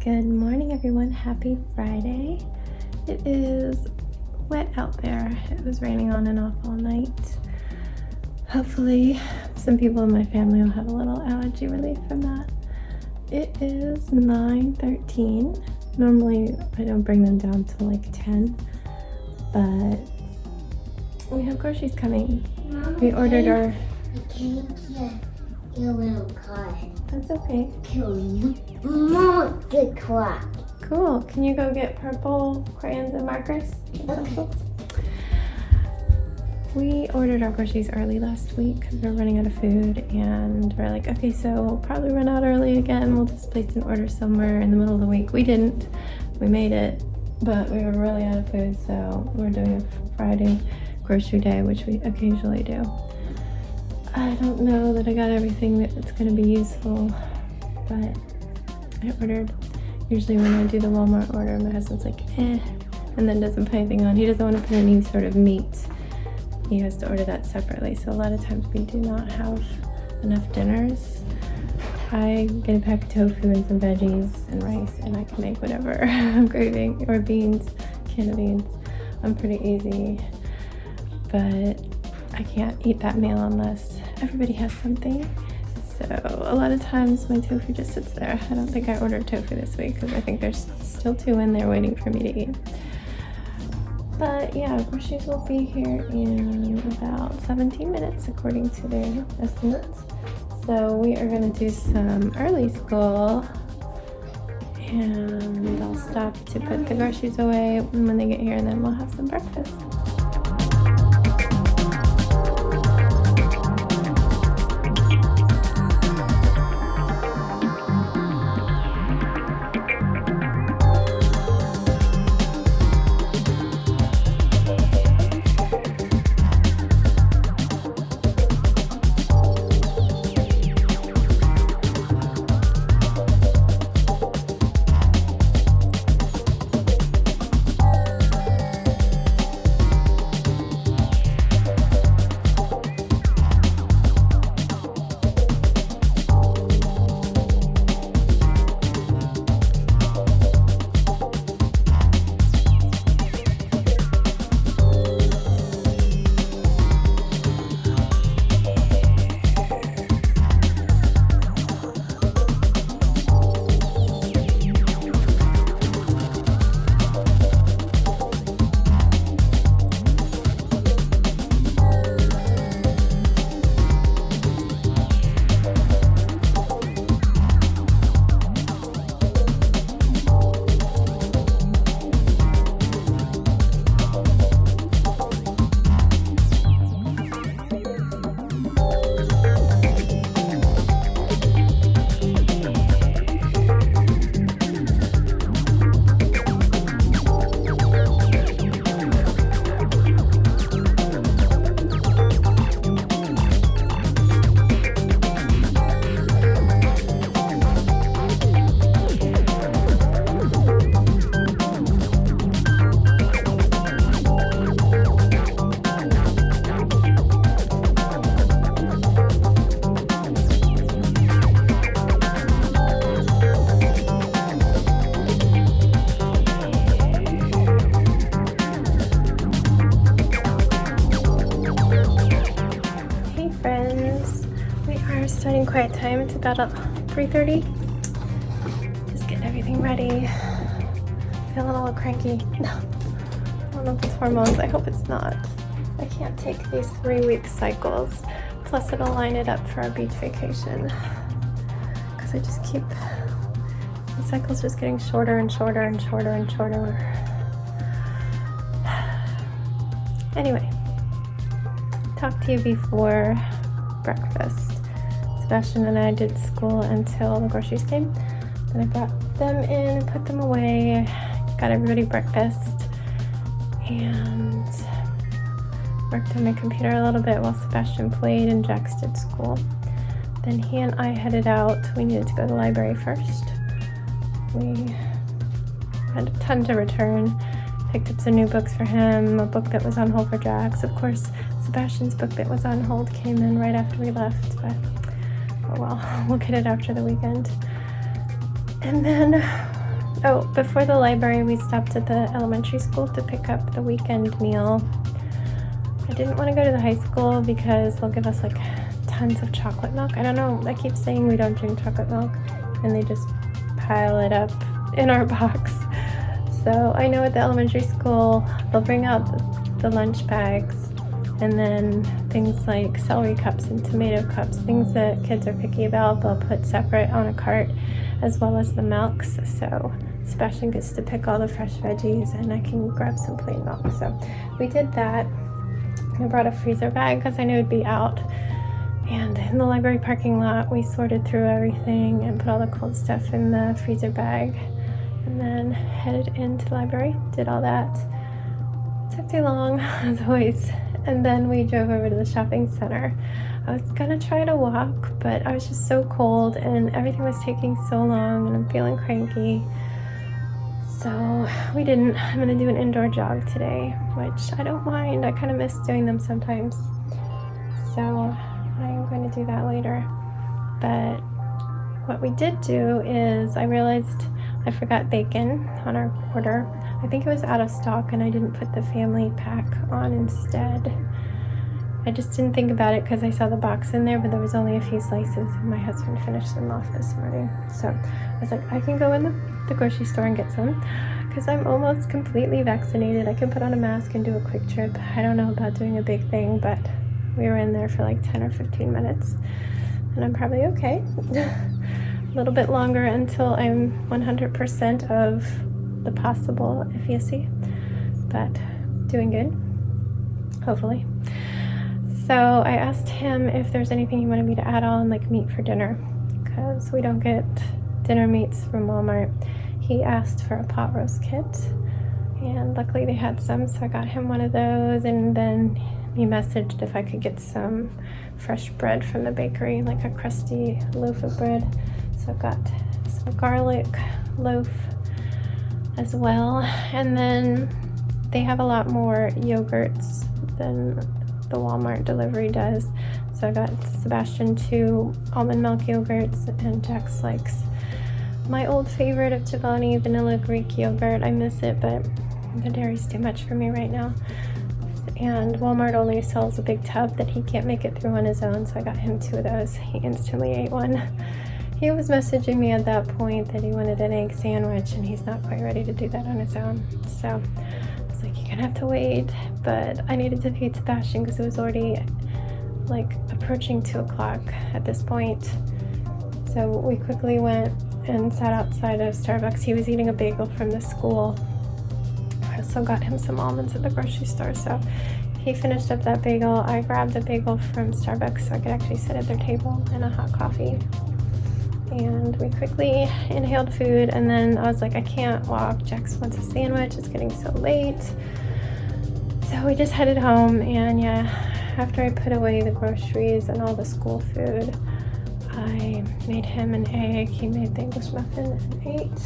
Good morning, everyone. Happy Friday. It is wet out there. It was raining on and off all night. Hopefully, some people in my family will have a little allergy relief from that. It is 9:13. Normally, I don't bring them down till like 10, but we have groceries coming. Mom, We ordered our... I can't get your little car. That's okay. Kill you. More good clock. Cool. Can you go get purple crayons and markers? Okay. We ordered our groceries early last week because we were running out of food, and we're like, okay, so we'll probably run out early again. We'll just place an order somewhere in the middle of the week. We didn't. We made it, but we were really out of food, so we're doing a Friday grocery day, which we occasionally do. I don't know that I got everything that's going to be useful, but I ordered. Usually when I do the Walmart order, my husband's like, and then doesn't put anything on. He doesn't want to put any sort of meat. He has to order that separately. So a lot of times we do not have enough dinners. I get a pack of tofu and some veggies and rice, and I can make whatever I'm craving, or beans, can of beans. I'm pretty easy, but I can't eat that meal unless everybody has something. So a lot of times my tofu just sits there. I don't think I ordered tofu this week because I think there's still 2 in there waiting for me to eat. But yeah, groceries will be here in about 17 minutes according to their estimates. So we are going to do some early school, and I'll stop to put the groceries away when they get here, and then we'll have some breakfast. Starting quiet time. It's about 3:30. Just getting everything ready. Feeling a little cranky. I don't know if it's hormones. I hope it's not. I can't take these 3-week cycles. Plus it'll line it up for our beach vacation. Because I just keep... the cycles just getting shorter and shorter and shorter and shorter. Anyway. Talk to you before breakfast. Sebastian and I did school until the groceries came. Then I brought them in and put them away. Got everybody breakfast and worked on my computer a little bit while Sebastian played and Jax did school. Then he and I headed out. We needed to go to the library first. We had a ton to return. Picked up some new books for him, a book that was on hold for Jax. Of course, Sebastian's book that was on hold came in right after we left, but oh well, we'll get it after the weekend. And then Oh, before the library, we stopped at the elementary school to pick up the weekend meal. I didn't want to go to the high school because they'll give us like tons of chocolate milk. I don't know, I keep saying we don't drink chocolate milk, and they just pile it up in our box. So I know at the elementary school, they'll bring out the lunch bags, and then things like celery cups and tomato cups, things that kids are picky about, they'll put separate on a cart, as well as the milks. So Sebastian gets to pick all the fresh veggies, and I can grab some plain milk. So we did that. I brought a freezer bag because I knew it'd be out. And in the library parking lot, we sorted through everything and put all the cold stuff in the freezer bag, and then headed into the library, did all that. Took too long, as always. And then we drove over to the shopping center. I was gonna try to walk, but I was just so cold and everything was taking so long, and I'm feeling cranky. So we didn't. I'm gonna do an indoor jog today, which I don't mind. I kind of miss doing them sometimes. So I'm going to do that later. But what we did do is I realized I forgot bacon on our order. I think it was out of stock, and I didn't put the family pack on instead. I just didn't think about it because I saw the box in there, but there was only a few slices, and my husband finished them off this morning. So I was like, I can go in the grocery store and get some because I'm almost completely vaccinated. I can put on a mask and do a quick trip. I don't know about doing a big thing, but we were in there for like 10 or 15 minutes, and I'm probably okay. A little bit longer until I'm 100% of the possible efficacy, but doing good, hopefully. So I asked him if there's anything he wanted me to add on, like meat for dinner, because we don't get dinner meats from Walmart. He asked for a pot roast kit, and luckily they had some, so I got him one of those. And then he messaged if I could get some fresh bread from the bakery, like a crusty loaf of bread. So I've got some garlic loaf as well. And then they have a lot more yogurts than the Walmart delivery does. So I got Sebastian 2 almond milk yogurts, and Jax likes my old favorite of Chobani, vanilla Greek yogurt. I miss it, but the dairy's too much for me right now. And Walmart only sells a big tub that he can't make it through on his own, so I got him 2 of those. He instantly ate one. He was messaging me at that point that he wanted an egg sandwich, and he's not quite ready to do that on his own. So I was like, you're gonna have to wait. But I needed to feed Sebastian because it was already like approaching 2 o'clock at this point. So we quickly went and sat outside of Starbucks. He was eating a bagel from the school. I also got him some almonds at the grocery store. So he finished up that bagel. I grabbed a bagel from Starbucks so I could actually sit at their table and a hot coffee. And we quickly inhaled food, and then I was like, I can't walk. Jax wants a sandwich. It's getting so late. So we just headed home, and yeah, after I put away the groceries and all the school food, I made him an egg. He made the English muffin and ate.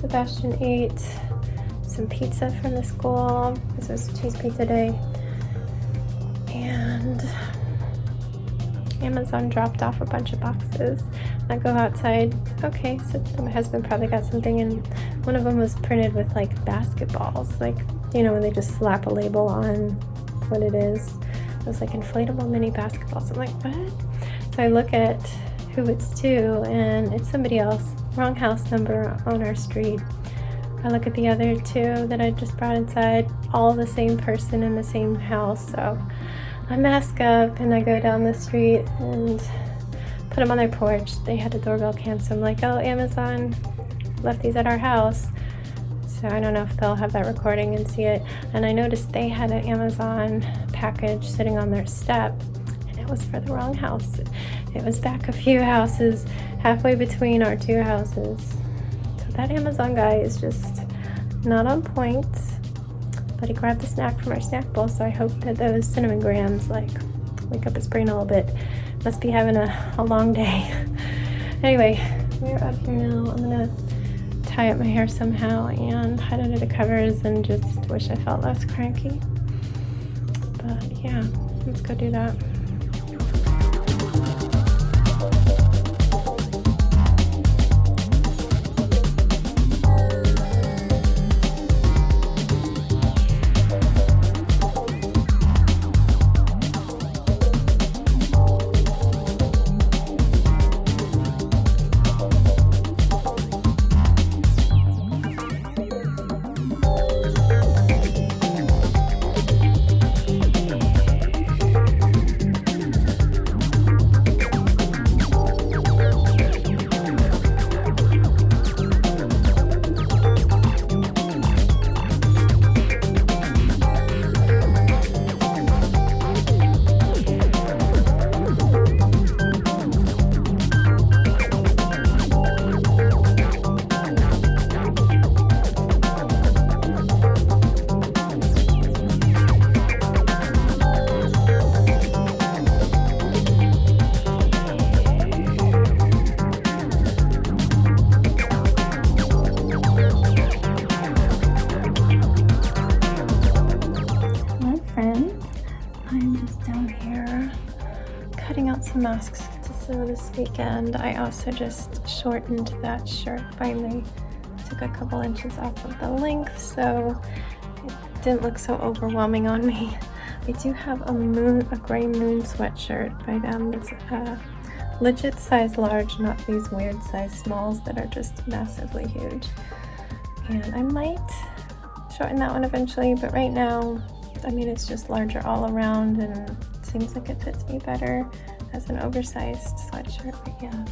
Sebastian ate some pizza from the school. This was cheese pizza day. And Amazon dropped off a bunch of boxes. I go outside. Okay, so my husband probably got something, and one of them was printed with like basketballs, like, you know, when they just slap a label on what it is. It was like inflatable mini basketballs. I'm like, what? So I look at who it's to, and it's somebody else. Wrong house number on our street. I look at the other 2 that I just brought inside, all the same person in the same house. So I mask up and I go down the street and put them on their porch. They had a doorbell cam, so I'm like, oh, Amazon left these at our house. So I don't know if they'll have that recording and see it. And I noticed they had an Amazon package sitting on their step, and it was for the wrong house. It was back a few houses, halfway between our 2 houses. So that Amazon guy is just not on point. But he grabbed a snack from our snack bowl, so I hope that those cinnamon grams like wake up his brain a little bit. Must be having a long day. Anyway, we're up here now. I'm gonna tie up my hair somehow and hide under the covers and just wish I felt less cranky. But yeah, let's go do that. masks to sew this weekend. I also just shortened that shirt finally. Took a couple inches off of the length so it didn't look so overwhelming on me. I do have a gray moon sweatshirt by them that's legit size large, not these weird size smalls that are just massively huge. And I might shorten that one eventually, but right now, I mean, it's just larger all around and seems like it fits me better as an oversized sweatshirt. But yeah,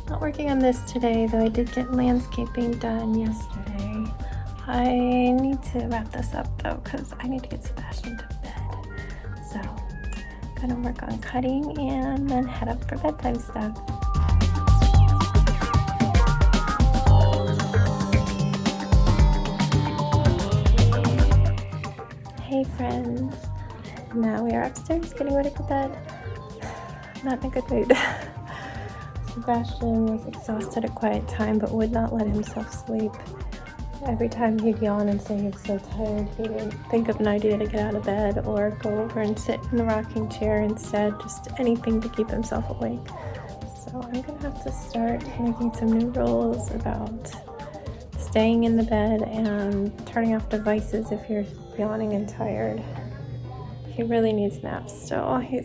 not working on this today, though I did get landscaping done yesterday. I need to wrap this up though, because I need to get Sebastian to bed. So, gonna work on cutting and then head up for bedtime stuff. Hey friends, now we are upstairs getting ready for bed. Not in a good mood. Sebastian was exhausted at quiet time but would not let himself sleep. Every time he'd yawn and say he was so tired, he would think of an idea to get out of bed or go over and sit in the rocking chair instead, just anything to keep himself awake. So I'm gonna have to start making some new rules about staying in the bed and turning off devices if you're yawning and tired. He really needs naps still. He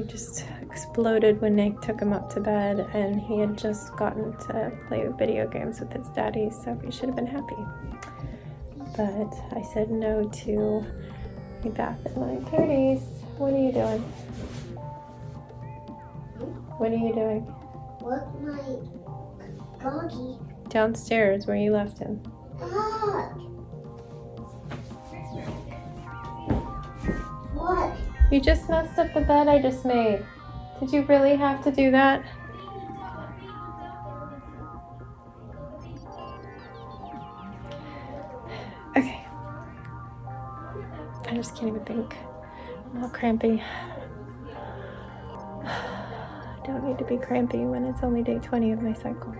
just exploded when Nick took him up to bed, and he had just gotten to play video games with his daddy, so he should have been happy. But I said no to a bath at 9:30. What are you doing? What are you doing? What my doggy? Downstairs where you left him. Ah! What? You just messed up the bed I just made. Did you really have to do that? Okay. I just can't even think. I'm all crampy. I don't need to be crampy when it's only day 20 of my cycle.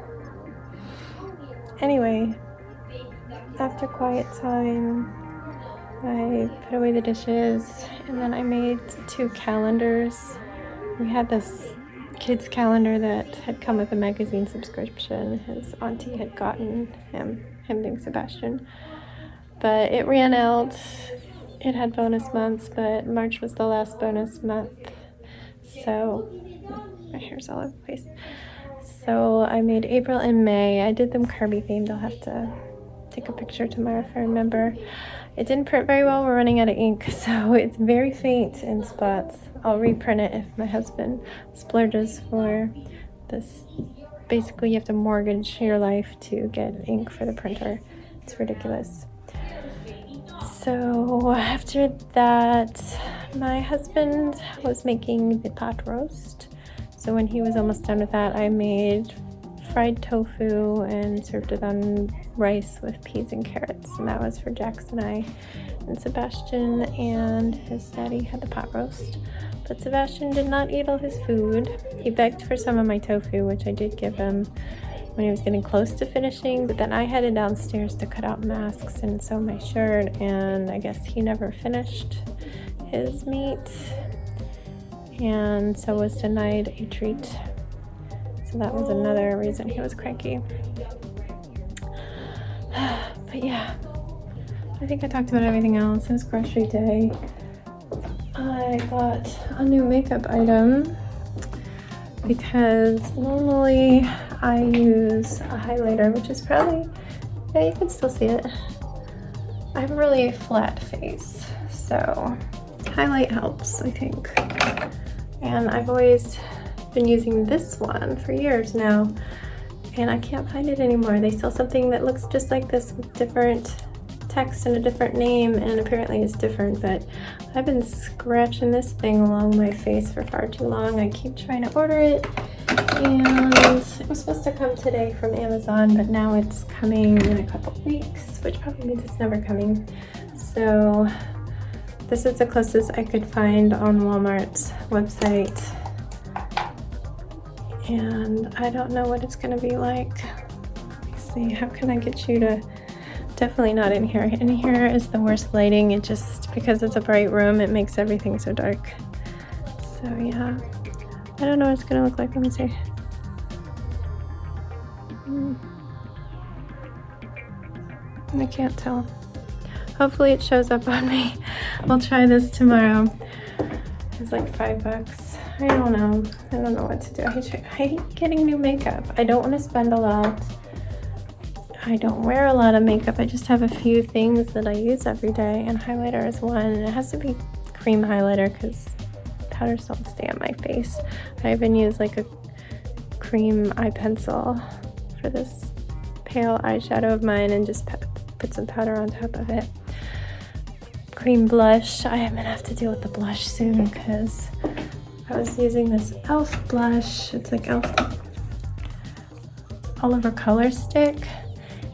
Anyway, after quiet time, I put away the dishes and then I made 2 calendars. We had this kids calendar that had come with a magazine subscription. His auntie had gotten him being Sebastian. But it ran out. It had bonus months, but March was the last bonus month. So, my hair's all over the place. So I made April and May. I did them Kirby themed. I'll have to take a picture tomorrow if I remember. It didn't print very well. We're running out of ink, so it's very faint in spots. I'll reprint it if my husband splurges for this. Basically, you have to mortgage your life to get ink for the printer. It's ridiculous. So after that, my husband was making the pot roast. So when he was almost done with that, I made fried tofu and served it on rice with peas and carrots. And that was for Jax and I. And Sebastian and his daddy had the pot roast. But Sebastian did not eat all his food. He begged for some of my tofu, which I did give him when he was getting close to finishing. But then I headed downstairs to cut out masks and sew my shirt. And I guess he never finished his meat. And so was denied a treat. So that was another reason he was cranky. But yeah, I think I talked about everything else. It was grocery day. I got a new makeup item because normally I use a highlighter, which is probably, yeah, you can still see it. I have a really flat face, so highlight helps, I think. And I've always been using this one for years now, and I can't find it anymore. They sell something that looks just like this with different text and a different name, and apparently it's different, but I've been scratching this thing along my face for far too long. I keep trying to order it, and it was supposed to come today from Amazon, but now it's coming in a couple weeks, which probably means it's never coming. So this is the closest I could find on Walmart's website, and I don't know what it's gonna be like. Let me see, how can I get you to, definitely not in here. In here is the worst lighting. It just, because it's a bright room, it makes everything so dark. So yeah, I don't know what it's gonna look like. Let me see. I can't tell. Hopefully it shows up on me. I'll try this tomorrow. It's like $5. I don't know. I don't know what to do. I hate getting new makeup. I don't want to spend a lot. I don't wear a lot of makeup. I just have a few things that I use every day, and highlighter is one. And it has to be cream highlighter because powders don't stay on my face. I even use like a cream eye pencil for this pale eyeshadow of mine and just put some powder on top of it. Cream blush. I am gonna have to deal with the blush soon because I was using this e.l.f. blush. It's like e.l.f. Oliver Color Stick,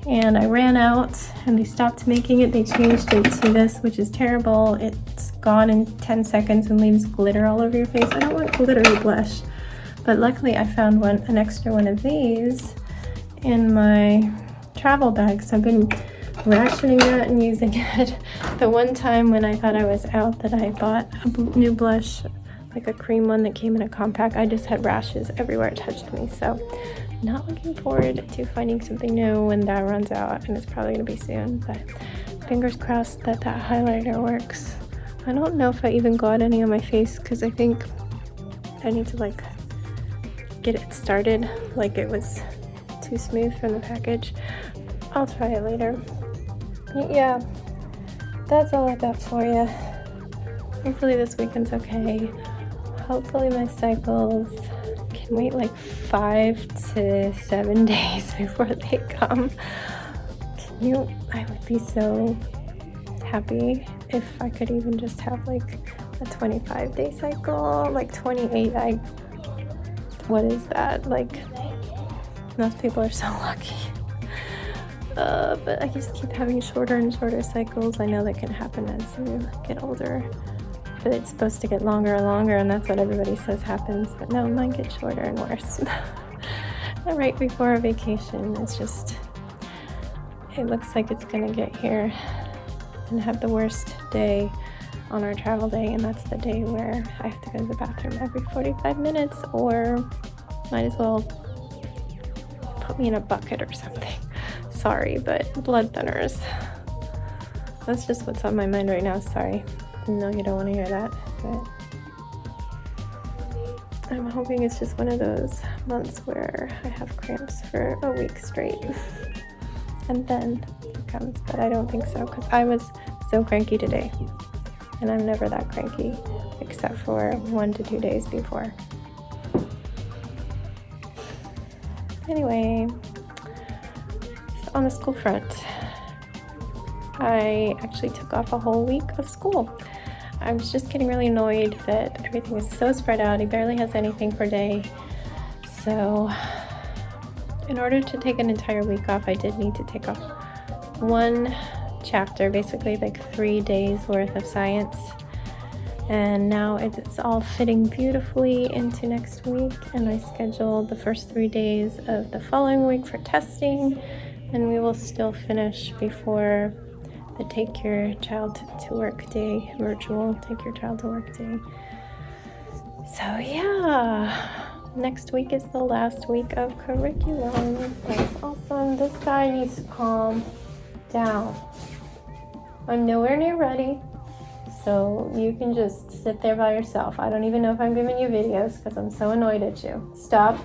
and I ran out and they stopped making it. They changed it to this, which is terrible. It's gone in 10 seconds and leaves glitter all over your face. I don't want glittery blush, but luckily I found an extra one of these in my travel bag, so I've been rationing that and using it. The one time when I thought I was out that I bought a new blush, like a cream one that came in a compact, I just had rashes everywhere it touched me. So not looking forward to finding something new when that runs out, and it's probably gonna be soon, but fingers crossed that highlighter works. I don't know if I even got any on my face because I think I need to like get it started, like it was too smooth from the package. I'll try it later. Yeah, that's all I got for you. Hopefully this weekend's okay. Hopefully my cycles can wait like 5 to 7 days before they come. I would be so happy if I could even just have like a 25-day cycle, like 28. What is that? Like, most people are so lucky. But I just keep having shorter and shorter cycles. I know that can happen as you get older, but it's supposed to get longer and longer, and that's what everybody says happens. But no, mine gets shorter and worse. Right before our vacation, it looks like it's gonna get here and have the worst day on our travel day, and that's the day where I have to go to the bathroom every 45 minutes, or might as well put me in a bucket or something. Sorry, but blood thinners. That's just what's on my mind right now. Sorry. No, you don't want to hear that, but I'm hoping it's just one of those months where I have cramps for a week straight and then it comes, but I don't think so because I was so cranky today, and I'm never that cranky except for 1 to 2 days before. Anyway, on the school front, I actually took off a whole week of school. I was just getting really annoyed that everything is so spread out. He barely has anything per day. So in order to take an entire week off, I did need to take off one chapter, basically like 3 days worth of science. And now it's all fitting beautifully into next week, and I scheduled the first 3 days of the following week for testing, and we will still finish before the take your child to work day, virtual take your child to work day. So yeah, next week is the last week of curriculum. That's awesome. This guy needs to calm down. I'm nowhere near ready, so you can just sit there by yourself. I don't even know if I'm giving you videos because I'm so annoyed at you. Stop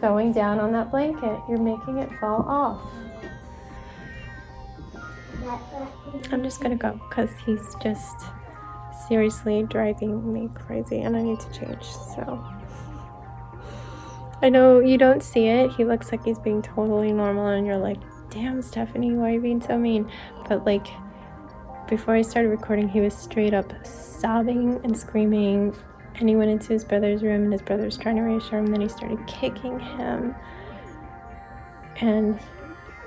going down on that blanket. You're making it fall off. I'm just gonna go because he's just seriously driving me crazy and I need to change. So I know you don't see it. He looks like he's being totally normal and you're like, damn, Stephanie, why are you being so mean? But like, before I started recording, he was straight up sobbing and screaming, and he went into his brother's room and his brother's trying to reassure him. Then he started kicking him, and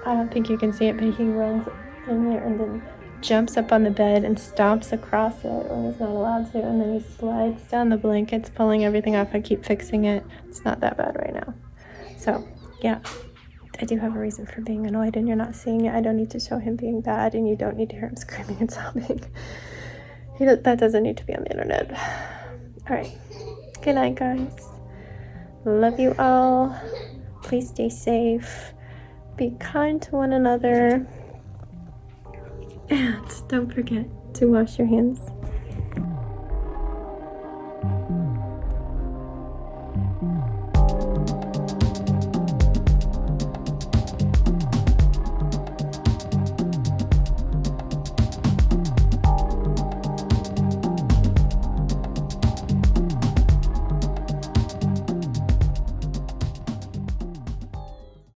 I don't think you can see it, but he runs in there and then jumps up on the bed and stomps across it when he's not allowed to, and then he slides down the blankets, pulling everything off. I keep fixing it. It's not that bad right now. So yeah, I do have a reason for being annoyed, and you're not seeing it. I don't need to show him being bad, and you don't need to hear him screaming and sobbing. That doesn't need to be on the internet. All right. Good night, guys. Love you all. Please stay safe. Be kind to one another. And don't forget to wash your hands.